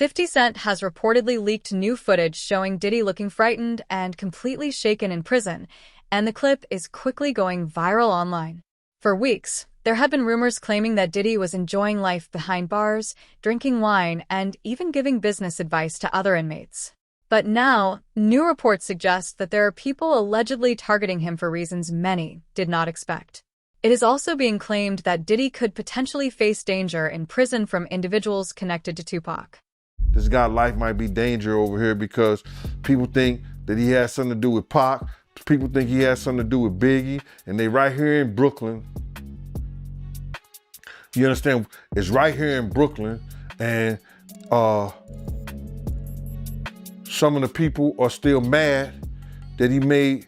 50 Cent has reportedly leaked new footage showing Diddy looking frightened and completely shaken in prison, and the clip is quickly going viral online. For weeks, there had been rumors claiming that Diddy was enjoying life behind bars, drinking wine, and even giving business advice to other inmates. But now, new reports suggest that there are people allegedly targeting him for reasons many did not expect. It is also being claimed that Diddy could potentially face danger in prison from individuals connected to Tupac. This guy's life might be danger over here because people think that he has something to do with Pac. People think he has something to do with Biggie, and they right here in Brooklyn. You understand? It's right here in Brooklyn, and some of the people are still mad that he made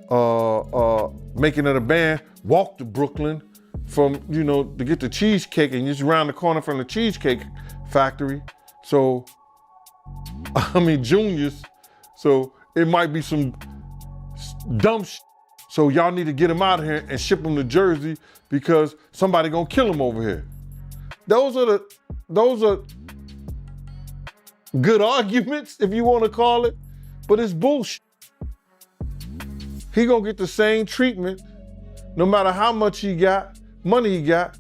Making of the Band walk to Brooklyn from, to get the cheesecake, and just around the corner from the Cheesecake Factory. So, Junior's. So it might be some dumb shit. So y'all need to get him out of here and ship him to Jersey because somebody gonna kill him over here. Those are good arguments, if you want to call it, but it's bullshit. He gonna get the same treatment no matter how much money he got.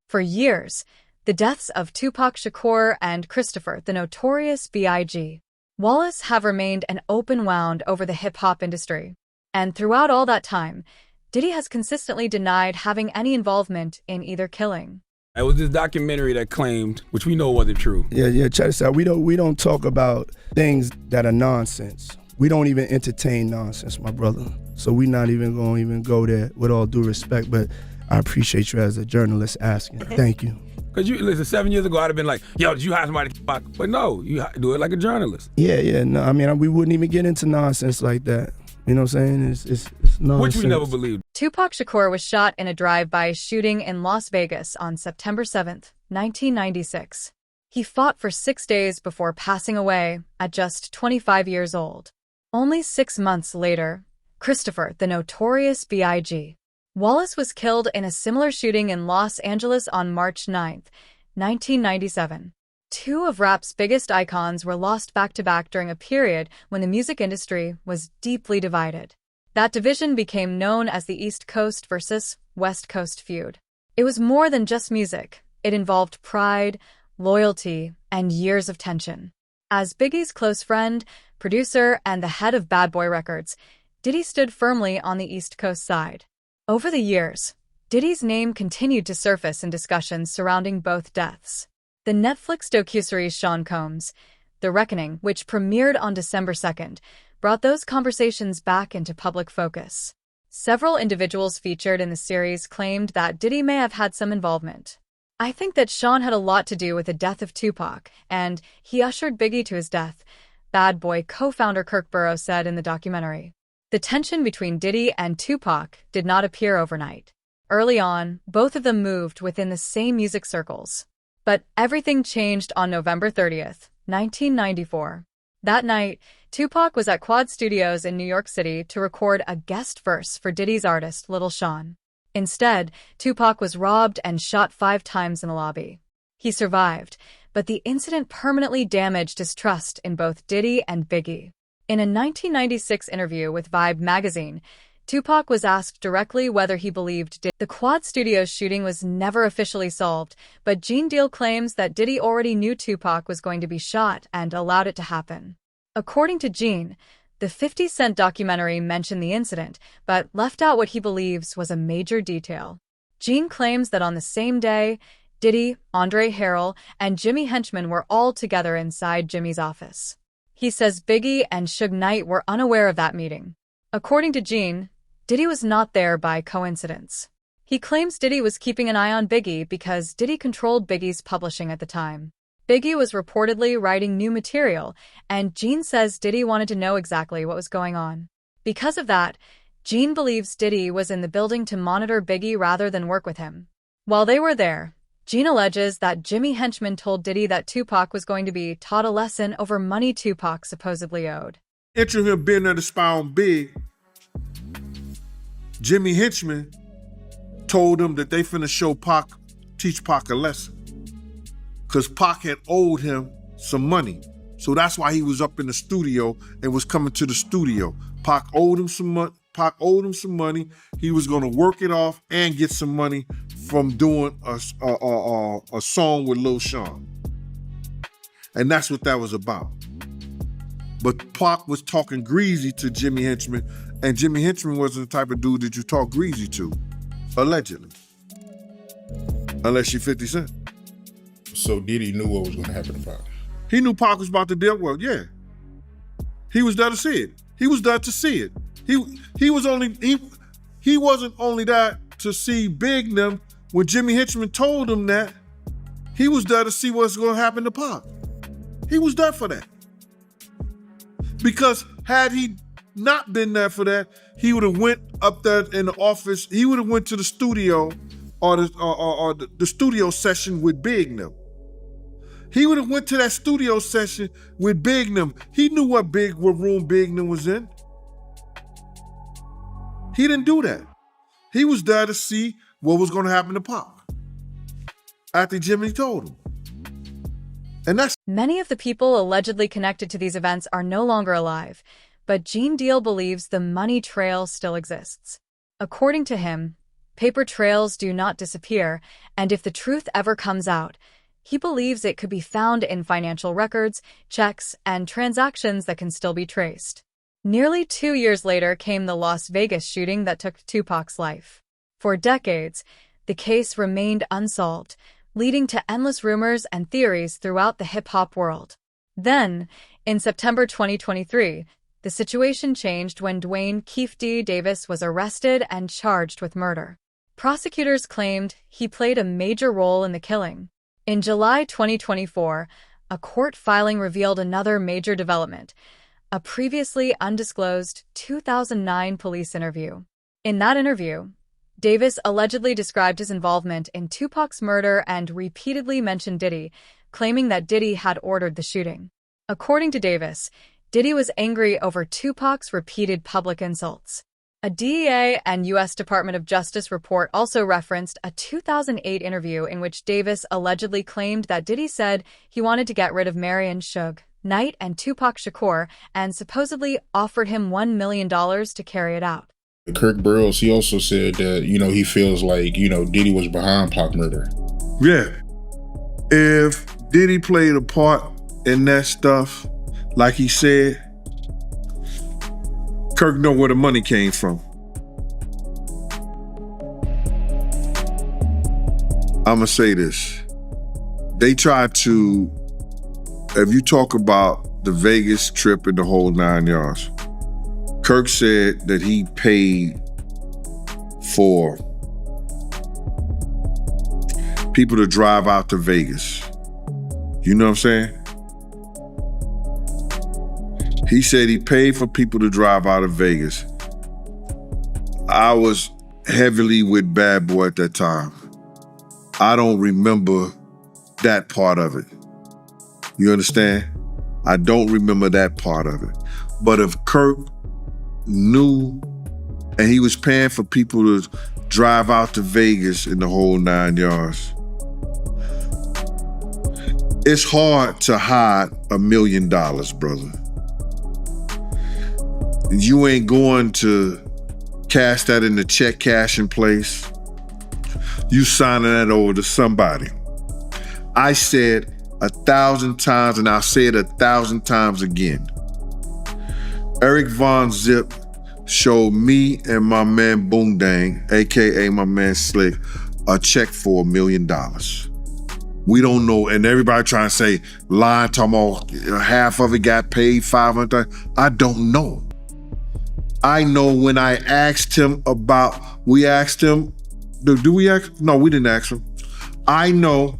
For years, the deaths of Tupac Shakur and Christopher, the Notorious B.I.G. Wallace have remained an open wound over the hip-hop industry. And throughout all that time, Diddy has consistently denied having any involvement in either killing. It was this documentary that claimed, which we know wasn't true. Yeah, check this out. We don't talk about things that are nonsense. We don't even entertain nonsense, my brother. So we're not even going to go there, with all due respect, but I appreciate you as a journalist asking. Thank you. Because listen, 7 years ago, I'd have been like, yo, did you hire somebody to Pac? But no, you do it like a journalist. Yeah, no, we wouldn't even get into nonsense like that. You know what I'm saying? It's nonsense. Which we never believed. Tupac Shakur was shot in a drive-by shooting in Las Vegas on September 7th, 1996. He fought for 6 days before passing away at just 25 years old. Only 6 months later, Christopher, the Notorious B.I.G. Wallace was killed in a similar shooting in Los Angeles on March 9th, 1997. Two of rap's biggest icons were lost back-to-back during a period when the music industry was deeply divided. That division became known as the East Coast versus West Coast feud. It was more than just music. It involved pride, loyalty, and years of tension. As Biggie's close friend, producer, and the head of Bad Boy Records, Diddy stood firmly on the East Coast side. Over the years, Diddy's name continued to surface in discussions surrounding both deaths. The Netflix docuseries Sean Combs' The Reckoning, which premiered on December 2nd, brought those conversations back into public focus. Several individuals featured in the series claimed that Diddy may have had some involvement. I think that Sean had a lot to do with the death of Tupac, and he ushered Biggie to his death, Bad Boy co-founder Kirk Burrows said in the documentary. The tension between Diddy and Tupac did not appear overnight. Early on, both of them moved within the same music circles. But everything changed on November 30th, 1994. That night, Tupac was at Quad Studios in New York City to record a guest verse for Diddy's artist, Lil Sean. Instead, Tupac was robbed and shot 5 times in the lobby. He survived, but the incident permanently damaged his trust in both Diddy and Biggie. In a 1996 interview with Vibe magazine, Tupac was asked directly whether he believed the Quad Studios shooting was never officially solved, but Gene Deal claims that Diddy already knew Tupac was going to be shot and allowed it to happen. According to Gene, the 50 Cent documentary mentioned the incident, but left out what he believes was a major detail. Gene claims that on the same day, Diddy, Andre Harrell, and Jimmy Henchman were all together inside Jimmy's office. He says Biggie and Suge Knight were unaware of that meeting. According to Gene, Diddy was not there by coincidence. He claims Diddy was keeping an eye on Biggie because Diddy controlled Biggie's publishing at the time. Biggie was reportedly writing new material, and Gene says Diddy wanted to know exactly what was going on. Because of that, Gene believes Diddy was in the building to monitor Biggie rather than work with him. While they were there, Gene alleges that Jimmy Henchman told Diddy that Tupac was going to be taught a lesson over money Tupac supposedly owed. Entering him being there to spy on Big, Jimmy Henchman told him that they finna teach Pac a lesson. Cause Pac had owed him some money. So that's why he was up in the studio and was coming to the studio. Pac owed him some money. He was gonna work it off and get some money from doing a song with Lil Sean. And that's what that was about. But Pac was talking greasy to Jimmy Henchman, and Jimmy Henchman wasn't the type of dude that you talk greasy to, allegedly. Unless you're 50 Cent. So Diddy knew what was going to happen to Pac. He knew Pac was about to deal well, yeah. He was there to see it. He was there to see it. He wasn't only there to see Big them when Jimmy Henchman told him that. He was there to see what's going to happen to Pac. He was there for that. Because had he not been there for that, he would have went up there in the office. He would have went to the studio or the studio session with Big them. He would have went to that studio session with Big them. He knew what room Big them was in. He didn't do that. He was there to see what was going to happen to Pac after Jimmy told him. And that's... Many of the people allegedly connected to these events are no longer alive, but Gene Deal believes the money trail still exists. According to him, paper trails do not disappear, and if the truth ever comes out, he believes it could be found in financial records, checks, and transactions that can still be traced. Nearly 2 years later came the Las Vegas shooting that took Tupac's life. For decades, the case remained unsolved, leading to endless rumors and theories throughout the hip-hop world. Then, in September 2023, the situation changed when Dwayne Keefe D. Davis was arrested and charged with murder. Prosecutors claimed he played a major role in the killing. In July 2024, a court filing revealed another major development, a previously undisclosed 2009 police interview. In that interview, Davis allegedly described his involvement in Tupac's murder and repeatedly mentioned Diddy, claiming that Diddy had ordered the shooting. According to Davis, Diddy was angry over Tupac's repeated public insults. A DEA and U.S. Department of Justice report also referenced a 2008 interview in which Davis allegedly claimed that Diddy said he wanted to get rid of Marion Suge Knight and Tupac Shakur and supposedly offered him $1 million to carry it out. Kirk Burroughs, he also said that, he feels like, Diddy was behind Pac murder. Yeah. If Diddy played a part in that stuff, like he said, Kirk know where the money came from. I'ma say this. They tried to, if you talk about the Vegas trip and the whole 9 yards, Kirk said that he paid for people to drive out to Vegas. You know what I'm saying? He said he paid for people to drive out of Vegas. I was heavily with Bad Boy at that time. I don't remember that part of it. You understand? I don't remember that part of it. But if Kirk knew and he was paying for people to drive out to Vegas in the whole 9 yards, it's hard to hide $1 million, brother. You ain't going to cash that in the check cashing place. You signing that over to somebody. I said 1,000 times, and I'll say it 1,000 times again. Eric Von Zip showed me and my man Boom Dang, AKA my man Slick, a check for $1 million. We don't know, and everybody trying to say, lying, talking about half of it got paid, 500. I don't know. I know when I asked him about, we asked him, do we ask? No, we didn't ask him. I know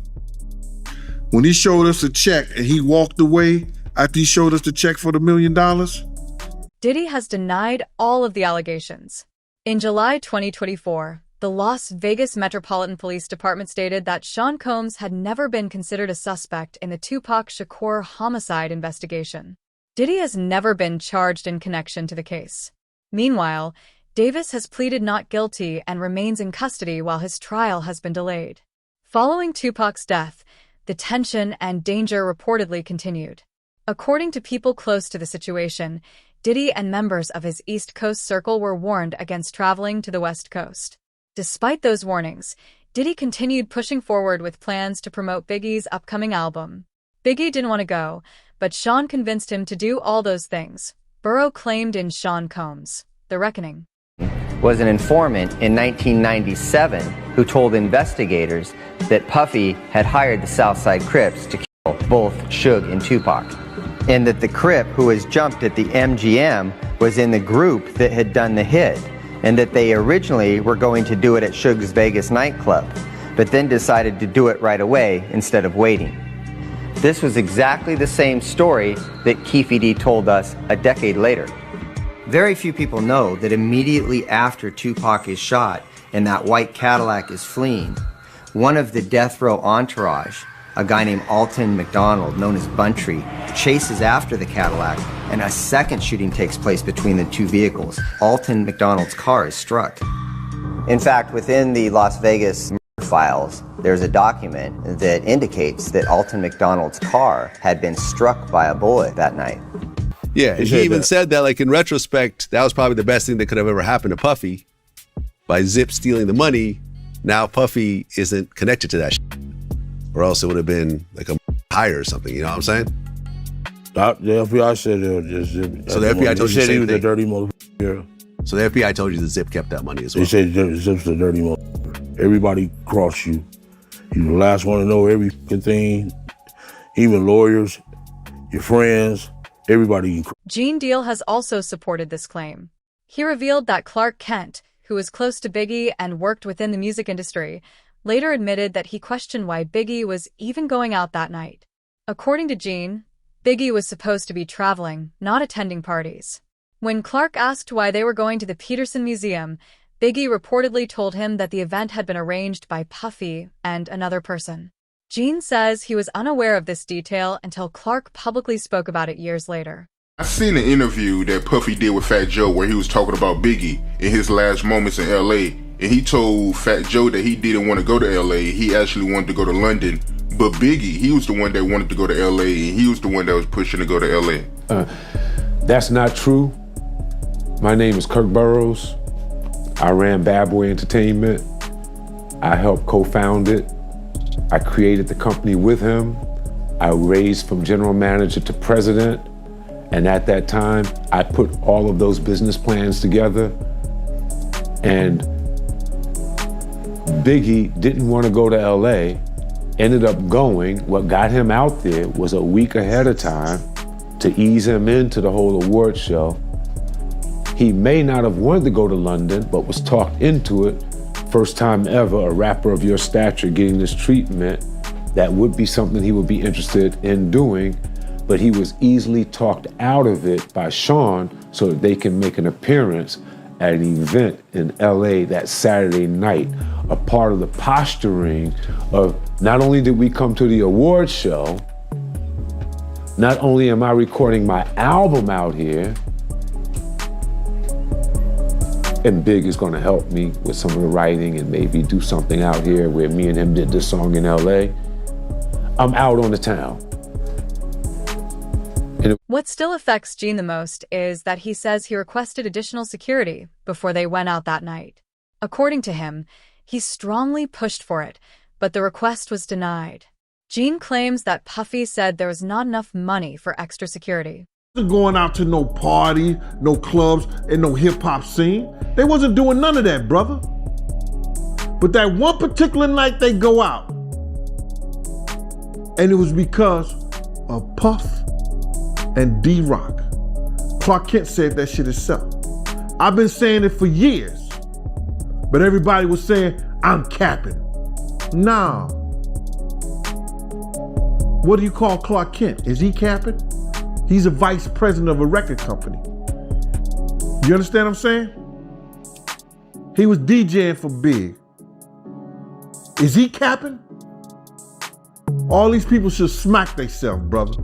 when he showed us a check and he walked away after he showed us the check for the $1 million. Diddy has denied all of the allegations. In July 2024, the Las Vegas Metropolitan Police Department stated that Sean Combs had never been considered a suspect in the Tupac Shakur homicide investigation. Diddy has never been charged in connection to the case. Meanwhile, Davis has pleaded not guilty and remains in custody while his trial has been delayed. Following Tupac's death, the tension and danger reportedly continued. According to people close to the situation, Diddy and members of his East Coast circle were warned against traveling to the West Coast. Despite those warnings, Diddy continued pushing forward with plans to promote Biggie's upcoming album. Biggie didn't want to go, but Sean convinced him to do all those things, Burrow claimed in Sean Combs' The Reckoning. Was an informant in 1997 who told investigators that Puffy had hired the Southside Crips to kill both Suge and Tupac, and that the Crip who was jumped at the MGM was in the group that had done the hit, and that they originally were going to do it at Suge's Vegas nightclub, but then decided to do it right away instead of waiting. This was exactly the same story that p.diddy told us a decade later. Very few people know that immediately after Tupac is shot and that white Cadillac is fleeing, one of the death row entourage, a guy named Alton McDonald, known as Buntree, chases after the Cadillac, and a second shooting takes place between the two vehicles. Alton McDonald's car is struck. In fact, within the Las Vegas files, there's a document that indicates that Alton McDonald's car had been struck by a bullet that night. Yeah, and he even said that, like, in retrospect, that was probably the best thing that could have ever happened to Puffy. By Zip stealing the money, now Puffy isn't connected to that shit. Or else it would have been like a hire or something, you know what I'm saying? The FBI said it was just Zip. So the FBI told you the same thing? They said he was a dirty motherfucker. So the FBI told you that Zip kept that money as well? They said Zip's a dirty motherfucker. Everybody crossed you. You're the last one to know every thing. Even lawyers, your friends, everybody. Gene Deal has also supported this claim. He revealed that Clark Kent, who was close to Biggie and worked within the music industry, later admitted that he questioned why Biggie was even going out that night. According to Gene, Biggie was supposed to be traveling, not attending parties. When Clark asked why they were going to the Peterson Museum, Biggie reportedly told him that the event had been arranged by Puffy and another person. Gene says he was unaware of this detail until Clark publicly spoke about it years later. I seen an interview that Puffy did with Fat Joe where he was talking about Biggie in his last moments in LA, and he told Fat Joe that he didn't want to go to LA, he actually wanted to go to London, but Biggie, he was the one that wanted to go to LA, and he was the one that was pushing to go to LA. That's not true. My name is Kirk Burrows. I ran Bad Boy Entertainment. I helped co-found it. I created the company with him. I raised from general manager to president. And at that time, I put all of those business plans together. And Biggie didn't want to go to LA, ended up going. What got him out there was a week ahead of time to ease him into the whole award show. He may not have wanted to go to London, but was talked into it. First time ever, a rapper of your stature getting this treatment, that would be something he would be interested in doing, but he was easily talked out of it by Sean so that they can make an appearance at an event in LA that Saturday night, a part of the posturing of not only did we come to the award show, not only am I recording my album out here, and Big is gonna help me with some of the writing and maybe do something out here where me and him did this song in LA. I'm out on the town. What still affects Gene the most is that he says he requested additional security before they went out that night. According to him, he strongly pushed for it, but the request was denied. Gene claims that Puffy said there was not enough money for extra security. Going out to no party, no clubs, and no hip-hop scene. They wasn't doing none of that, brother. But that one particular night they go out, and it was because of Puff and D-Rock. Clark Kent said that shit himself. I've been saying it for years, but everybody was saying, I'm capping. Nah. What do you call Clark Kent? Is he capping? He's a vice president of a record company. You understand what I'm saying? He was DJing for Big. Is he capping? All these people should smack themselves, brother.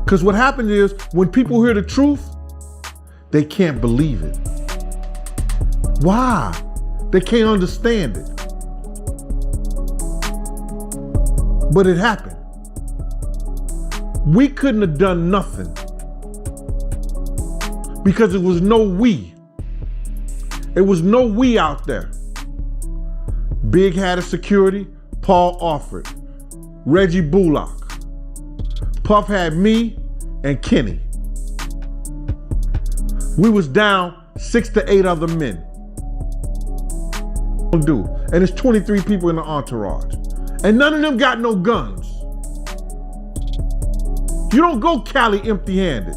Because what happened is, when people hear the truth, they can't believe it. Why? They can't understand it. But it happened. We couldn't have done nothing because it was no we. It was no we out there. Big had a security, Paul Alford, Reggie Bullock. Puff had me and Kenny. We was down 6 to 8 other men. And it's 23 people in the entourage. And none of them got no guns. You don't go Cali empty-handed.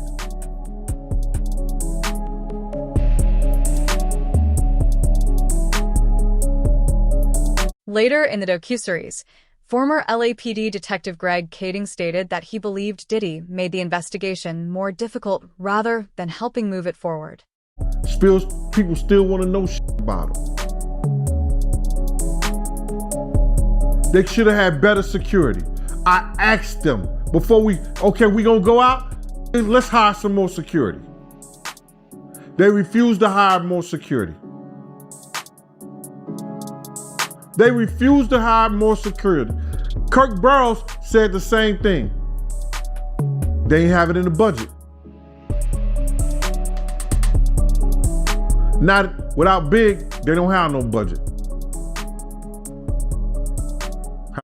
Later in the docuseries, former LAPD Detective Greg Kading stated that he believed Diddy made the investigation more difficult rather than helping move it forward. People still want to know about him. They should have had better security. I asked them before we gonna go out? Let's hire some more security. They refused to hire more security. They refused to hire more security. Kirk Burroughs said the same thing. They ain't have it in the budget. Not without Big, they don't have no budget.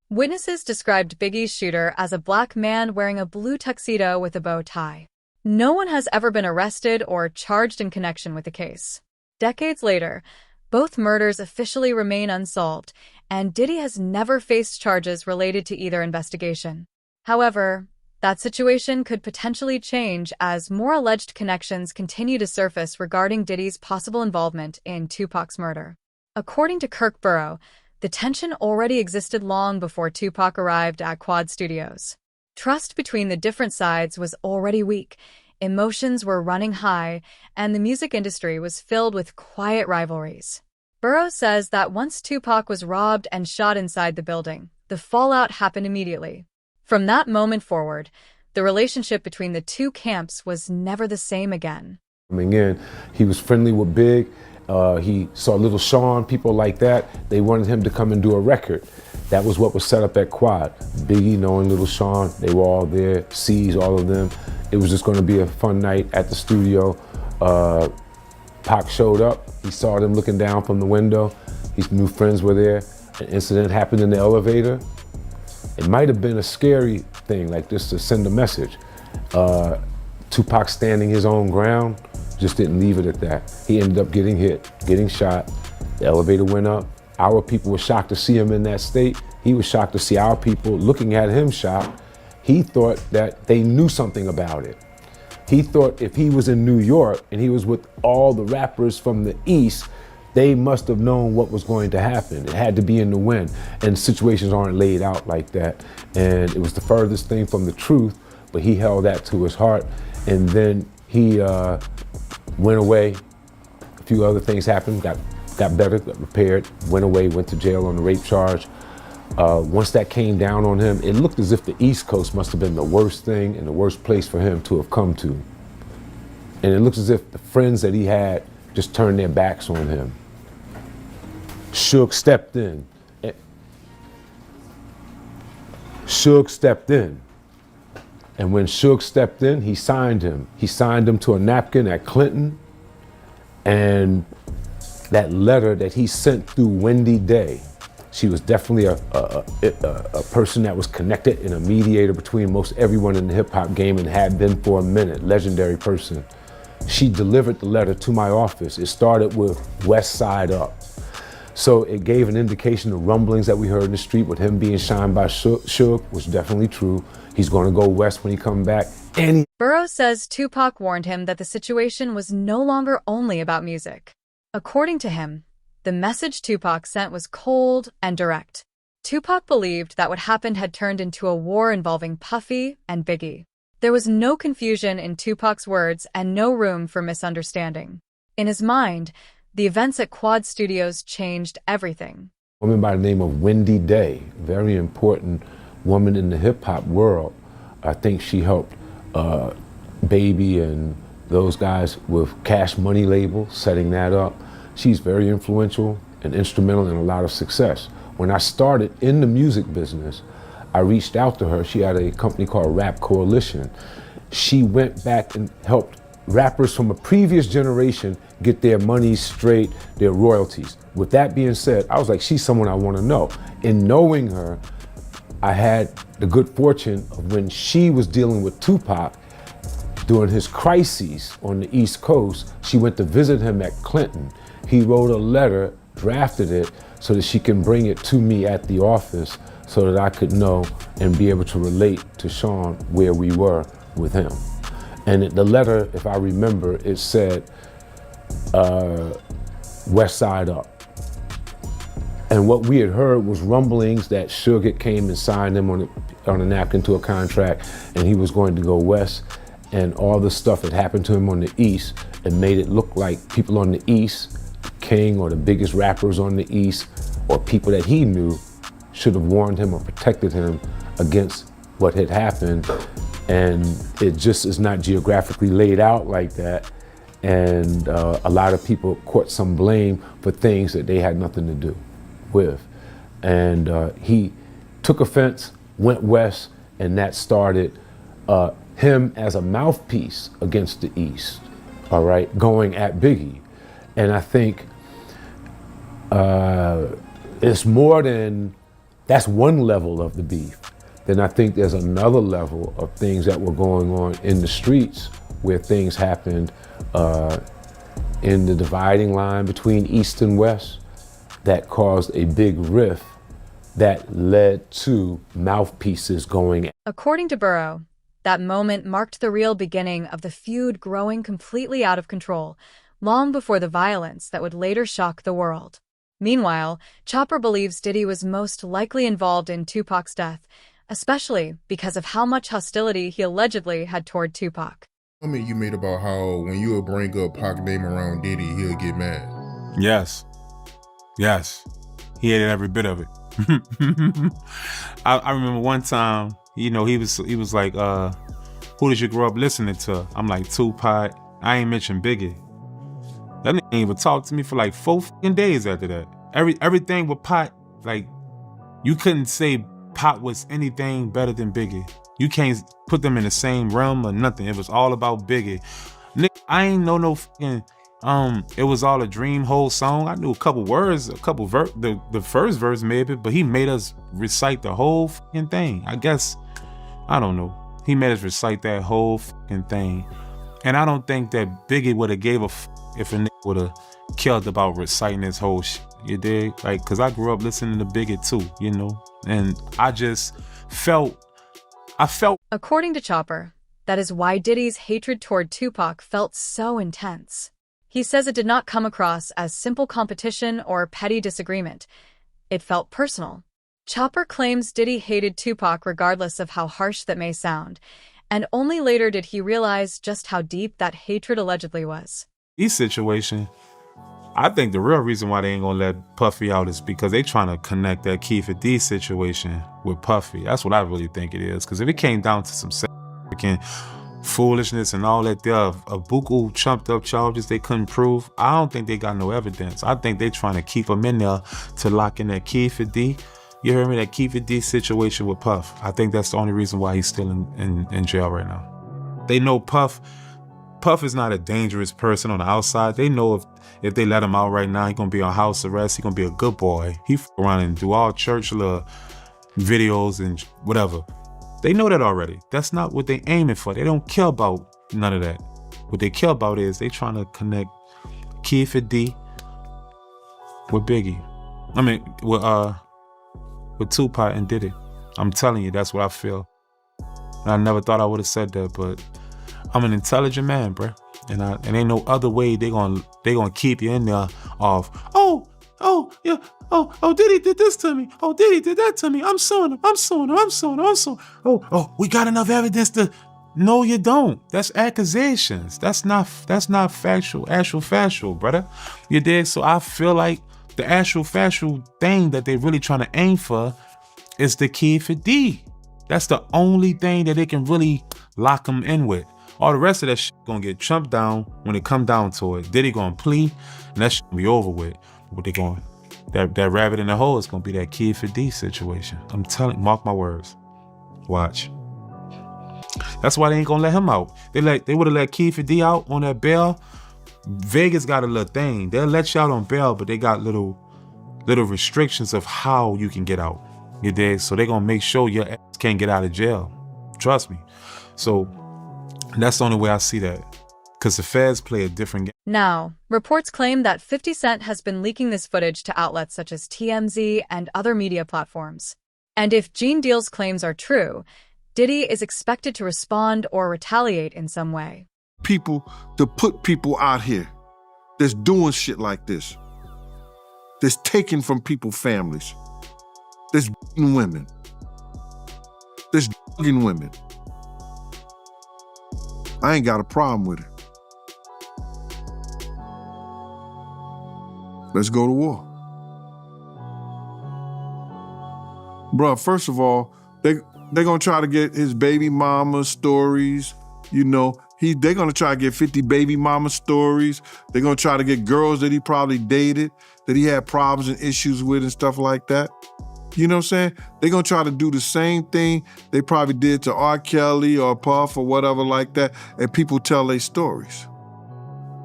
Witnesses described Biggie's shooter as a black man wearing a blue tuxedo with a bow tie. No one has ever been arrested or charged in connection with the case. Decades later, both murders officially remain unsolved, and Diddy has never faced charges related to either investigation. However, that situation could potentially change as more alleged connections continue to surface regarding Diddy's possible involvement in Tupac's murder. According to Kirk Burrow, the tension already existed long before Tupac arrived at Quad Studios. Trust between the different sides was already weak, emotions were running high, and the music industry was filled with quiet rivalries. Burrows says that once Tupac was robbed and shot inside the building, the fallout happened immediately. From that moment forward, the relationship between the two camps was never the same again. Coming in, he was friendly with Big. He saw Little Sean, people like that. They wanted him to come and do a record. That was what was set up at Quad. Biggie knowing Little Sean, they were all there, C's, all of them. It was just going to be a fun night at the studio. Pac showed up. He saw them looking down from the window. His new friends were there. An incident happened in the elevator. It might have been a scary thing, like just to send a message. Tupac standing his own ground, just didn't leave it at that. He ended up getting hit, getting shot. The elevator went up. Our people were shocked to see him in that state. He was shocked to see our people looking at him shot. He thought that they knew something about it. He thought if he was in New York and he was with all the rappers from the East, they must have known what was going to happen. It had to be in the wind. And situations aren't laid out like that. And it was the furthest thing from the truth, but he held that to his heart. And then he went away. A few other things happened, got better, got repaired, went away, went to jail on a rape charge. Once that came down on him, it looked as if the East Coast must have been the worst thing and the worst place for him to have come to. And it looks as if the friends that he had just turned their backs on him. Suge stepped in. Suge stepped in. And when Suge stepped in, he signed him. He signed him to a napkin at Clinton. And that letter that he sent through Wendy Day, she was definitely a person that was connected and a mediator between most everyone in the hip hop game and had been for a minute, legendary person. She delivered the letter to my office. It started with West Side Up. So it gave an indication the rumblings that we heard in the street with him being shined by Suge was definitely true. He's going to go west when he comes back. Burroughs says Tupac warned him that the situation was no longer only about music. According to him, the message Tupac sent was cold and direct. Tupac believed that what happened had turned into a war involving Puffy and Biggie. There was no confusion in Tupac's words and no room for misunderstanding. In his mind, the events at Quad Studios changed everything. A woman by the name of Wendy Day, very important woman in the hip-hop world. I think she helped Baby and those guys with Cash Money label, setting that up. She's very influential and instrumental in a lot of success. When I started in the music business, I reached out to her. She had a company called Rap Coalition. She went back and helped rappers from a previous generation get their money straight, their royalties. With that being said, I was like, she's someone I want to know. In knowing her, I had the good fortune of when she was dealing with Tupac during his crises on the East Coast, she went to visit him at Clinton. He wrote a letter, drafted it, so that she can bring it to me at the office so that I could know and be able to relate to Sean where we were with him. And the letter, if I remember, it said, West Side Up. And what we had heard was rumblings that Suge came and signed him on a napkin to a contract, and he was going to go west, and all the stuff that happened to him on the east and made it look like people on the east, King or the biggest rappers on the east, or people that he knew should have warned him or protected him against what had happened. And it just is not geographically laid out like that. And a lot of people caught some blame for things that they had nothing to do with. And he took offense, went west, and that started him as a mouthpiece against the East, all right, going at Biggie. And I think it's more than, that's one level of the beef. Then I think there's another level of things that were going on in the streets where things happened in the dividing line between East and West that caused a big rift that led to mouthpieces going. According to Burrow, that moment marked the real beginning of the feud growing completely out of control, long before the violence that would later shock the world. Meanwhile, Chopper believes Diddy was most likely involved in Tupac's death, especially because of how much hostility he allegedly had toward Tupac. Comment you made about how when you would bring up Pac name around Diddy, he'll get mad. Yes. He hated every bit of it. I remember one time, he was like, who did you grow up listening to? I'm like, Tupac. I ain't mentioned Biggie. That nigga ain't even talk to me for like 4 days after that. Everything with Pac, like, you couldn't say Pac was anything better than Biggie. You can't put them in the same realm or nothing. It was all about Biggie. Nigga, I ain't know no fucking, it was all a dream whole song. I knew a couple words, the first verse maybe, but he made us recite the whole fucking thing. I guess, I don't know. He made us recite that whole fucking thing. And I don't think that Biggie would have gave a if a nigga would have killed about reciting his whole shit. You dig? Like, cause I grew up listening to Biggie too, and I felt. According to Chopper, that is why Diddy's hatred toward Tupac felt so intense. He says it did not come across as simple competition or petty disagreement. It felt personal. Chopper claims Diddy hated Tupac regardless of how harsh that may sound, and only later did he realize just how deep that hatred allegedly was. This situation, I think the real reason why they ain't gonna let Puffy out is because they trying to connect that p.diddy situation with Puffy. That's what I really think it is. Because if it came down to some foolishness and all that, there are buku chumped up charges they couldn't prove. I don't think they got no evidence. I think they trying to keep him in there to lock in that p.diddy. You heard me? That p.diddy situation with Puff. I think that's the only reason why he's still in jail right now. They know Puff is not a dangerous person on the outside. They know if they let him out right now, he's gonna be on house arrest. He's gonna be a good boy. He around and do all church little videos and whatever. They know that already. That's not what they aiming for. They don't care about none of that. What they care about is they trying to connect p.diddy with Biggie. I mean, with Tupac and Diddy. I'm telling you, that's what I feel. And I never thought I would have said that, but I'm an intelligent man, bruh. And ain't no other way they gonna keep you in there of, Diddy did this to me. Oh, Diddy did that to me. I'm suing him. Oh, we got enough evidence to. No, you don't. That's accusations. That's not actual factual, brother. You dig? So I feel like the actual factual thing that they really trying to aim for is the p.diddy. That's the only thing that they can really lock them in with. All the rest of that shit gonna get trumped down when it come down to it. Diddy gonna plea, and that shit gonna be over with. What they going? That rabbit in the hole is gonna be that p.diddy situation. I'm telling, mark my words. Watch. That's why they ain't gonna let him out. They would have let Keefe D out on that bail. Vegas got a little thing. They'll let you out on bail, but they got little restrictions of how you can get out. You dig? So they gonna make sure your ass can't get out of jail. Trust me. So that's the only way I see that. Because the feds play a different game. Now, reports claim that 50 Cent has been leaking this footage to outlets such as TMZ and other media platforms. And if Gene Deal's claims are true, Diddy is expected to respond or retaliate in some way. People to put people out here that's doing shit like this, that's taking from people's families, that's beating women, that's drugging women. I ain't got a problem with it. Let's go to war. Bruh, first of all, they're gonna try to get his baby mama stories, you know. They're gonna try to get 50 baby mama stories. They're gonna try to get girls that he probably dated, that he had problems and issues with and stuff like that. You know what I'm saying? They're gonna try to do the same thing they probably did to R. Kelly or Puff or whatever like that, and people tell their stories.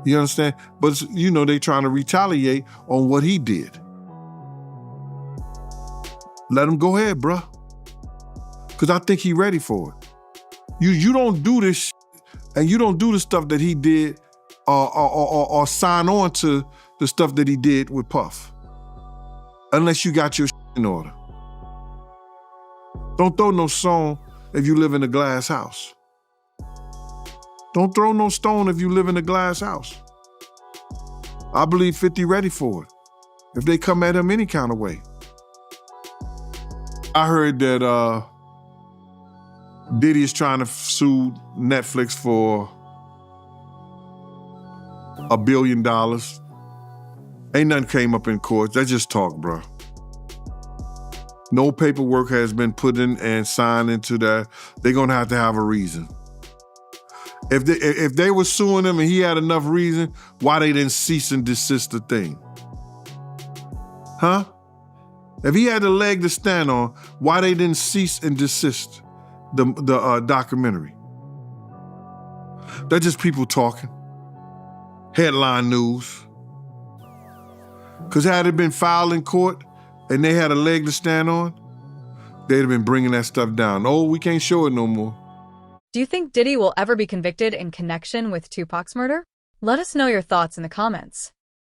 You understand? But, you know, they trying to retaliate on what he did. Let him go ahead, bruh. Because I think he ready for it. You don't do this shit, and you don't do the stuff that he did or sign on to the stuff that he did with Puff. Unless you got your shit in order. Don't throw no stone if you live in a glass house. Don't throw no stone if you live in a glass house. I believe 50 ready for it. If they come at him any kind of way. I heard that Diddy is trying to sue Netflix for $1 billion. Ain't nothing came up in court. That's just talk, bro. No paperwork has been put in and signed into that. They're gonna have to have a reason. If they were suing him and he had enough reason, why they didn't cease and desist the thing? Huh? If he had a leg to stand on, why they didn't cease and desist the documentary? That's just people talking. Headline news. Because had it been filed in court and they had a leg to stand on, they'd have been bringing that stuff down. Oh, we can't show it no more. Do you think Diddy will ever be convicted in connection with Tupac's murder? Let us know your thoughts in the comments.